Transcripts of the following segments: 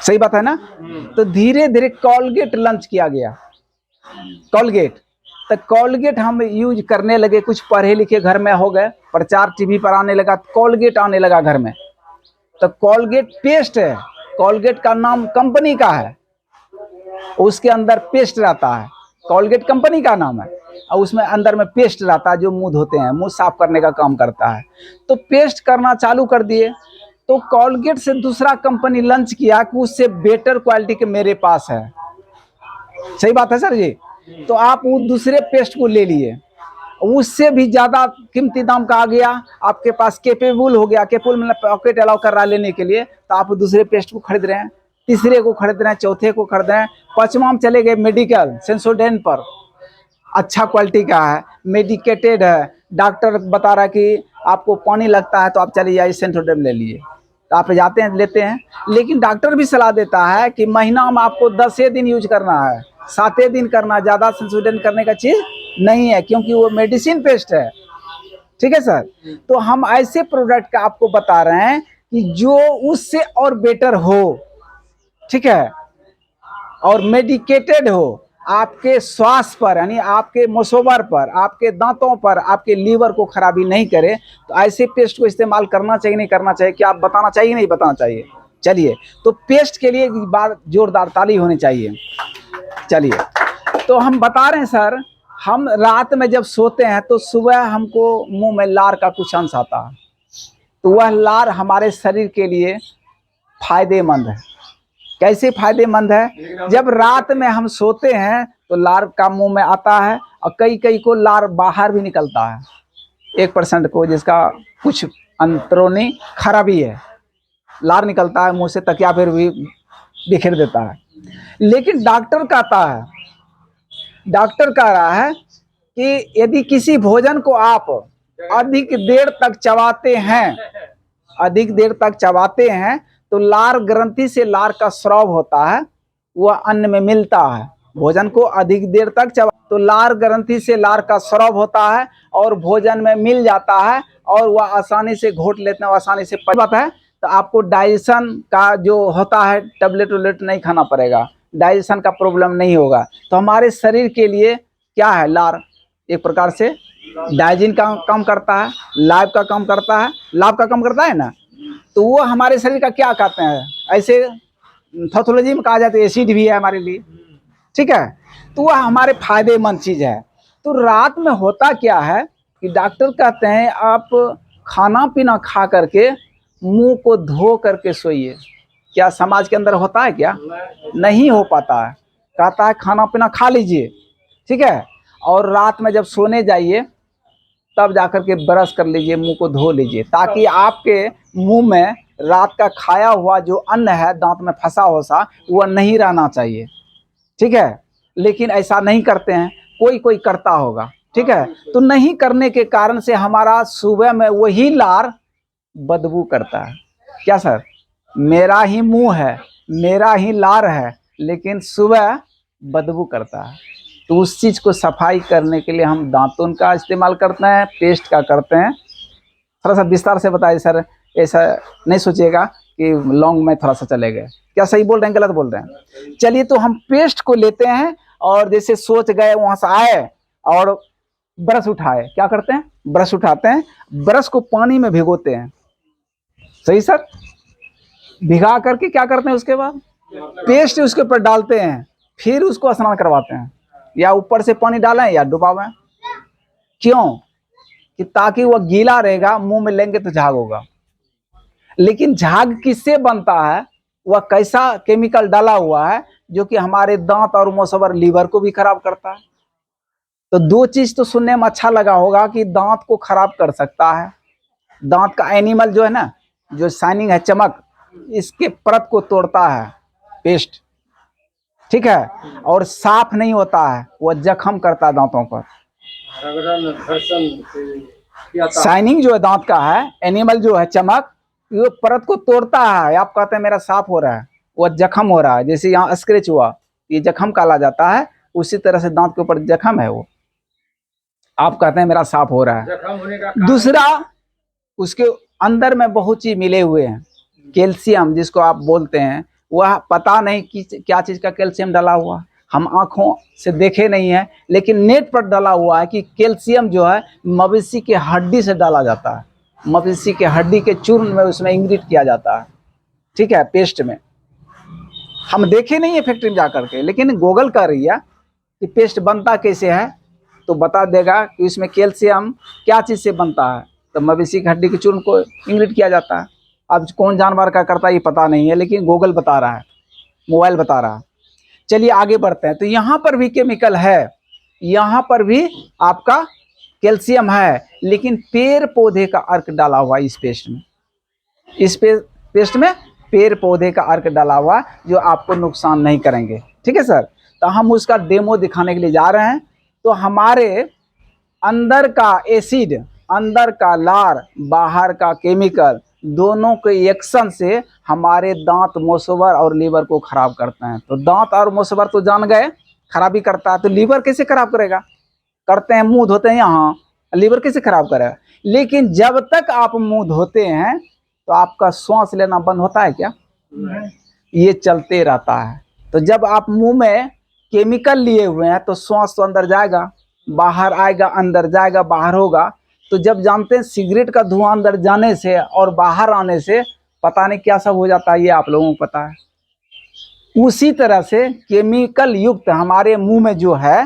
सही बात है ना। तो धीरे धीरे कोलगेट लॉन्च किया गया, कोलगेट। तो कोलगेट हम यूज करने लगे, कुछ पढ़े लिखे घर में हो गए, प्रचार टीवी पर आने लगा, कोलगेट आने लगा घर में। तो कोलगेट पेस्ट है, कोलगेट का नाम कंपनी का है, उसके अंदर पेस्ट रहता है, कोलगेट कंपनी का नाम है, और उसमें अंदर में पेस्ट रहता है जो मुंह धोते हैं, मुंह साफ करने का काम करता है। तो पेस्ट करना चालू कर दिए, तो कोलगेट से दूसरा कंपनी लॉन्च किया कि उससे बेटर क्वालिटी के मेरे पास है। सही बात है सर जी। तो आप वो दूसरे पेस्ट को ले लिए, उससे भी ज्यादा कीमती दाम का आ गया, आपके पास कैपेबल हो गया, कैपेबल मतलब पॉकेट अलाउ कर रहा है लेने के लिए, तो आप दूसरे पेस्ट को खरीद रहे हैं, तीसरे को खरीद रहे हैं, चौथे को खरीद रहे हैं, पांचवा में चले गए मेडिकल सेंसोडेन पर, अच्छा क्वालिटी का है, मेडिकेटेड है, डॉक्टर बता रहा है कि आपको पानी लगता है तो आप चलिए जाइए सेंसोडेन ले लिए, तो आप जाते हैं लेते हैं। लेकिन डॉक्टर भी सलाह देता है कि महीना में आपको 10 दिन यूज करना है, 7 दिन करना, ज्यादा सेंसोडेन करने का चीज नहीं है, क्योंकि वो मेडिसिन पेस्ट है। ठीक है सर। तो हम ऐसे प्रोडक्ट का आपको बता रहे हैं कि जो उससे और बेटर हो, ठीक है, और मेडिकेटेड हो, आपके स्वास्थ्य पर यानी आपके मसोबर पर, आपके दांतों पर, आपके लीवर को खराबी नहीं करे, तो ऐसे पेस्ट को इस्तेमाल करना चाहिए नहीं करना चाहिए, क्या आप बताना चाहिए नहीं बताना चाहिए। चलिए, तो पेस्ट के लिए एक बार जोरदार ताली होनी चाहिए। चलिए, तो हम बता रहे हैं सर, हम रात में जब सोते हैं तो सुबह हमको मुंह में लार का कुछ अंश आता है, तो वह लार हमारे शरीर के लिए फायदेमंद है। कैसे फायदेमंद है? जब रात में हम सोते हैं तो लार का मुंह में आता है, और कई कई को लार बाहर भी निकलता है, 1% को, जिसका कुछ अंतरोनी खराबी है, लार निकलता है मुंह से, तकिया फिर भी बिखेर देता है। लेकिन डॉक्टर कहता है, डॉक्टर कह रहा है कि यदि किसी भोजन को आप अधिक देर तक चबाते हैं, अधिक देर तक चबाते हैं, तो लार ग्रंथि से लार का स्राव होता है, वह अन्न में मिलता है। भोजन को अधिक देर तक चबा तो लार ग्रंथि से लार का स्राव होता है और भोजन में मिल जाता है, और वह आसानी से घोट लेते हैं, आसानी से पच जाता है। तो आपको डाइजेशन का जो होता है, टेबलेट वेबलेट नहीं खाना पड़ेगा, डाइजेशन का प्रॉब्लम नहीं होगा। तो हमारे शरीर के लिए क्या है, लार एक प्रकार से डाइजिन का काम करता है, लाभ का काम करता है, लाभ का काम करता है ना। तो वो हमारे शरीर का क्या कहते हैं, ऐसे पैथोलॉजी में कहा जाता है एसिड भी है हमारे लिए, ठीक है। तो वह हमारे फायदेमंद चीज है। तो रात में होता क्या है कि डॉक्टर कहते हैं आप खाना पीना खा करके मुंह को धो करके सोइए। क्या समाज के अंदर होता है? क्या नहीं हो पाता है। कहता है खाना पीना खा लीजिए, ठीक है, और रात में जब सोने जाइए तब जाकर के ब्रश कर लीजिए, मुंह को धो लीजिए, ताकि आपके मुंह में रात का खाया हुआ जो अन्न है, दांत में फंसा हो सा, वह नहीं रहना चाहिए, ठीक है। लेकिन ऐसा नहीं करते हैं, कोई कोई करता होगा, ठीक है। तो नहीं करने के कारण से हमारा सुबह में वही लार बदबू करता है। क्या सर? मेरा ही मुंह है, मेरा ही लार है, लेकिन सुबह बदबू करता है। तो उस चीज को सफाई करने के लिए हम दांतुन का इस्तेमाल करते हैं, पेस्ट का करते हैं। थोड़ा सा विस्तार से बताइए सर, ऐसा नहीं सोचिएगा कि लॉन्ग में थोड़ा सा चले गए। क्या सही बोल रहे हैं, गलत बोल रहे हैं? चलिए, तो हम पेस्ट को लेते हैं, और जैसे सोच गए वहां से आए और ब्रश उठाए, क्या करते हैं, ब्रश उठाते हैं, ब्रश को पानी में भिगोते हैं, सही सर, भिगा करके क्या करते हैं, उसके बाद पेस्ट उसके ऊपर डालते हैं, फिर उसको स्नान करवाते हैं, या ऊपर से पानी डालें या डुबावें। क्यों? कि ताकि वह गीला रहेगा, मुंह में लेंगे तो झाग होगा। लेकिन झाग किससे बनता है, वह कैसा केमिकल डाला हुआ है जो कि हमारे दांत और मसोबर लीवर को भी खराब करता है। तो दो चीज तो सुनने में अच्छा लगा होगा कि दांत को खराब कर सकता है, दांत का एनिमल जो है ना, जो शाइनिंग है, चमक, इसके परत को तोड़ता है पेस्ट, ठीक है, और साफ नहीं होता है, वह जख्म करता है दांतों पर। शाइनिंग जो है दांत का है, एनिमल जो है, चमक, ये परत को तोड़ता है। आप कहते हैं मेरा साफ हो रहा है, वह जख्म हो रहा है, जैसे यहाँ स्क्रैच हुआ, ये जख्म काला जाता है, उसी तरह से दांत के ऊपर जख्म है, वो आप कहते हैं मेरा साफ हो रहा है। दूसरा, उसके अंदर में बहुत चीज मिले हुए हैं, कैल्शियम जिसको आप बोलते हैं, वह पता नहीं कि क्या चीज़ का कैल्शियम डाला हुआ, हम आँखों से देखे नहीं है, लेकिन नेट पर डाला हुआ है कि कैल्शियम जो है मवेशी के हड्डी से डाला जाता है, मवेशी के हड्डी के चूर्ण में उसमें इंग्रीड किया जाता है, ठीक है, पेस्ट में। हम देखे नहीं है फैक्ट्री में जाकर के, लेकिन गूगल कर रही है कि पेस्ट बनता कैसे है, तो बता देगा कि इसमें कैल्शियम क्या चीज़ से बनता है। तो मवेशी की हड्डी के चूर्ण को इंग्रीड किया जाता है। अब कौन जानवर का करता है ये पता नहीं है, लेकिन गूगल बता रहा है, मोबाइल बता रहा है। चलिए आगे बढ़ते हैं। तो यहाँ पर भी केमिकल है, यहाँ पर भी आपका कैल्शियम है, लेकिन पेड़ पौधे का अर्क डाला हुआ इस पेस्ट में, इस पेस्ट में पेड़ पौधे का अर्क डाला हुआ जो आपको नुकसान नहीं करेंगे, ठीक है सर। तो हम उसका डेमो दिखाने के लिए जा रहे हैं। तो हमारे अंदर का एसिड, अंदर का लार, बाहर का केमिकल, दोनों के एक्शन से हमारे दांत, मोसवर और लीवर को खराब करते हैं। तो दांत और मोसवर तो जान गए खराबी करता है, तो लीवर कैसे खराब करेगा? करते हैं, मुंह धोते हैं यहाँ, लीवर कैसे खराब करेगा? लेकिन जब तक आप मुंह धोते हैं तो आपका श्वास लेना बंद होता है क्या? ये चलते रहता है। तो जब आप मुंह में केमिकल लिए हुए हैं तो श्वास तो अंदर जाएगा, बाहर आएगा, अंदर जाएगा, बाहर होगा। तो जब जानते हैं सिगरेट का धुआं अंदर जाने से और बाहर आने से पता नहीं क्या सब हो जाता है, ये आप लोगों को पता है। उसी तरह से केमिकल युक्त हमारे मुंह में जो है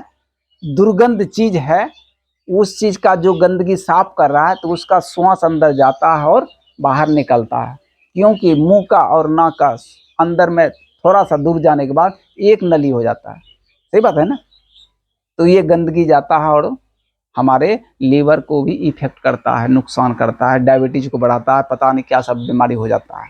दुर्गंध चीज है, उस चीज का जो गंदगी साफ कर रहा है, तो उसका श्वास अंदर जाता है और बाहर निकलता है। क्योंकि मुंह का और नाक का अंदर में थोड़ा सा दूर जाने के बाद एक नली हो जाता है, सही बात है ना। तो ये गंदगी जाता है और हमारे लीवर को भी इफेक्ट करता है, नुकसान करता है, डायबिटीज को बढ़ाता है, पता नहीं क्या सब बीमारी हो जाता है,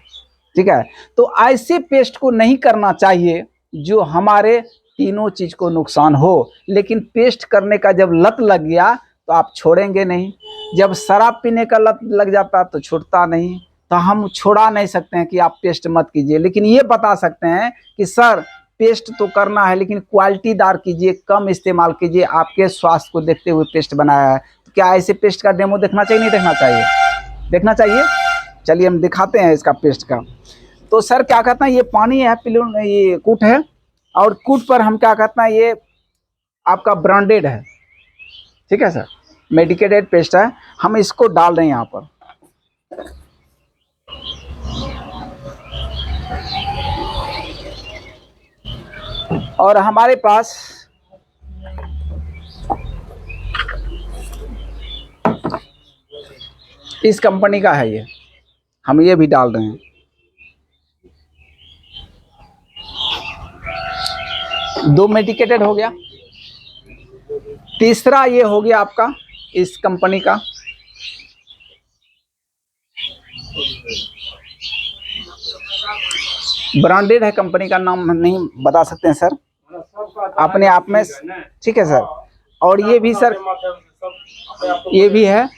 ठीक है। तो ऐसे पेस्ट को नहीं करना चाहिए जो हमारे तीनों चीज को नुकसान हो। लेकिन पेस्ट करने का जब लत लग गया तो आप छोड़ेंगे नहीं। जब शराब पीने का लत लग जाता तो छूटता नहीं। तो हम छोड़ा नहीं सकते हैं कि आप पेस्ट मत कीजिए, लेकिन ये बता सकते हैं कि सर पेस्ट तो करना है, लेकिन क्वालिटीदार कीजिए, कम इस्तेमाल कीजिए, आपके स्वास्थ्य को देखते हुए पेस्ट बनाया है। तो क्या ऐसे पेस्ट का डेमो देखना चाहिए, नहीं देखना चाहिए? देखना चाहिए। चलिए हम दिखाते हैं इसका पेस्ट का। तो सर क्या कहते हैं, ये पानी है, पिलून, ये कूट है, और कूट पर हम क्या कहते हैं, ये आपका ब्रांडेड है, ठीक है सर, मेडिकेटेड पेस्ट है। हम इसको डाल रहे हैं यहाँ पर। और हमारे पास इस कंपनी का है, ये हम ये भी डाल रहे हैं। दो मेडिकेटेड हो गया, तीसरा ये हो गया आपका इस कंपनी का। ब्रांडेड है, कंपनी का नाम नहीं बता सकते हैं सर अपने आप में, ठीक है सर। और ये भी सर, ये भी है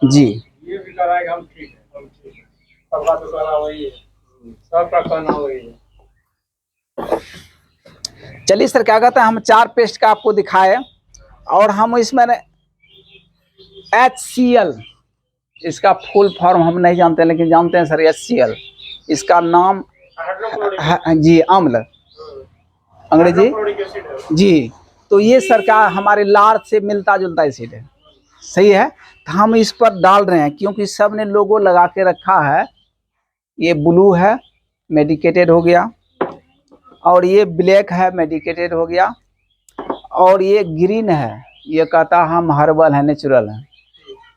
जी, ये भी कराएगा हम, ठीक है, सबका तो कहना वही है, सबका कहना वही है। चलिए सर क्या कहते हैं, हम 4 पेस्ट का आपको दिखाए, और हम इसमें HCl, इसका फुल फॉर्म हम नहीं जानते, लेकिन जानते हैं सर HCl, इसका नाम जी, अम्ल, अंग्रेजी जी। तो ये सर का हमारे लार से मिलता जुलता एसिड है, सही है। तो हम इस पर डाल रहे हैं क्योंकि सब ने लोगो लगा के रखा है। ये ब्लू है, मेडिकेटेड हो गया, और ये ब्लैक है, मेडिकेटेड हो गया, और ये ग्रीन है, ये कहता हम हर्बल है, नेचुरल है,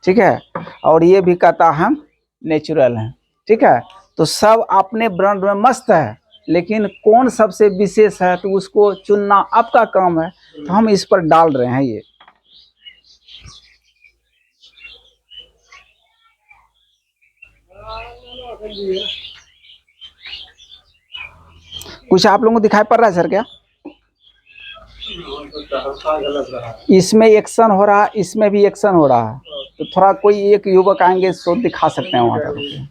ठीक है, और ये भी कहता हम नेचुरल है, ठीक है। तो सब अपने ब्रांड में मस्त है, लेकिन कौन सबसे विशेष है तो उसको चुनना आपका काम है। तो हम इस पर डाल रहे हैं ये। कुछ आप लोगों को दिखाई पड़ रहा है सर क्या? इसमें एक्शन हो रहा है, इसमें भी एक्शन हो रहा है। तो थोड़ा कोई एक युवक आएंगे तो दिखा सकते हैं वहाँ तक।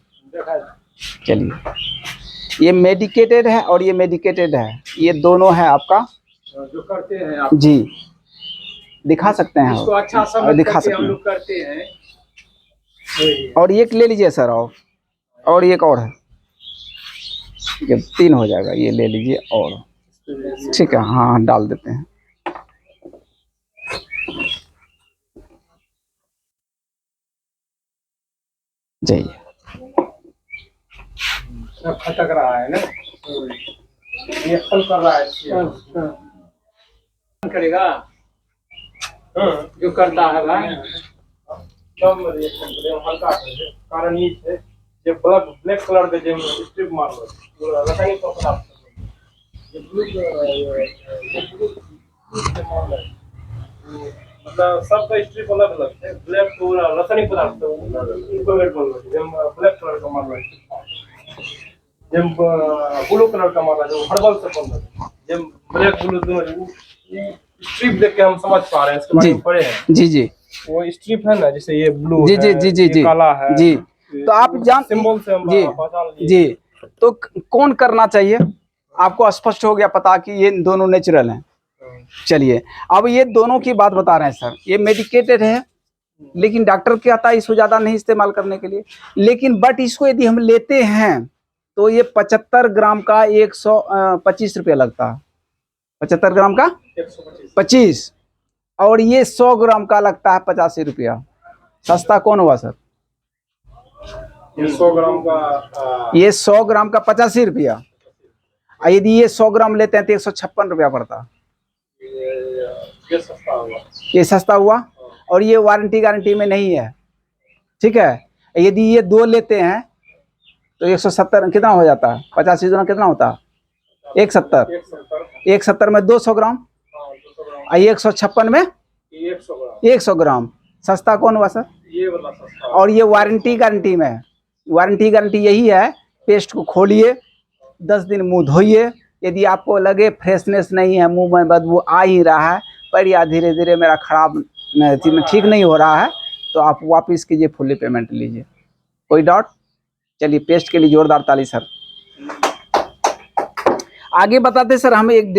चलिए, ये मेडिकेटेड है और ये मेडिकेटेड है, ये दोनों है आपका जो करते हैं आप जी, दिखा सकते हैं इसको, अच्छा समझ दिखा सकते हैं, हम लोग करते हैं। और एक ले लीजिए सर, और एक और है, ये 3 हो जाएगा, ये ले लीजिए। और ठीक है, हाँ डाल देते हैं। जाइए, खटक रहा है ना, ये फल कर रहा है, करेगा जो करता है भाई हल्का कारण ये है जे ब्लैक कलर के जे स्ट्रिप मारलो रासायनिक पदार्थ ये ब्लू मतलब सबका स्ट्रिप अलग अलग है। ब्लैक पूरा रासायनिक पदार्थ इक्विवेलेंट बोल रहे हैं, ब्लैक कलर का मारलो जब ब्लू कलर का मारला जो हर्बल से बन रहा है, जब ब्लैक ब्लू दोनों स्ट्रिप देख के हम समझ पा रहे हैं, इसके बारे में पढ़े हैं। जी जी, वो स्ट्रिप है ना, जैसे ये ब्लू जी है, जी जी जी ये जी काला है जी। तो आप जान सिंबल से हम जी पहचान लिए। जी, तो कौन करना चाहिए? आपको स्पष्ट हो गया पता कि ये दोनों नेचुरल हैं। चलिए, अब ये दोनों की बात बता रहे हैं सर। ये मेडिकेटेड है, लेकिन डॉक्टर कहता है इसको ज़्यादा नहीं इस्तेमाल करने के लिए। लेकिन बट इसको यदि हम लेते हैं तो ये 75 ग्राम का 125 रुपया लगता है। 75 ग्राम का 25, और ये 100 ग्राम का लगता है 85 रुपया। सस्ता कौन हुआ सर? ये 100 ग्राम का ये 100 ग्राम का 85 रुपया, यदि ये 100 ग्राम लेते हैं तो 156 रुपया पड़ता। ये सस्ता हुआ, ये सस्ता हुआ, और ये वारंटी गारंटी में नहीं है। ठीक है, यदि ये 2 लेते हैं तो 170 कितना हो जाता है? 85 गुना कितना होता है? 170। 170 में 200 ग्राम, 156 में 100 ग्राम। सस्ता कौन हुआ सर? ये वाला सस्ता। और ये वारंटी गारंटी में है। वारंटी गारंटी यही है, पेस्ट को खोलिए, 10 दिन मुंह धोइए। यदि आपको लगे फ्रेशनेस नहीं है, मुंह में बदबू आ ही रहा है, पर या धीरे धीरे मेरा खराब ठीक नहीं हो रहा है, तो आप वापस कीजिए, फुल्ली पेमेंट लीजिए। कोई डाउट? चलिए, पेस्ट के लिए जोरदार ताली सर। आगे बताते सर, हमें एक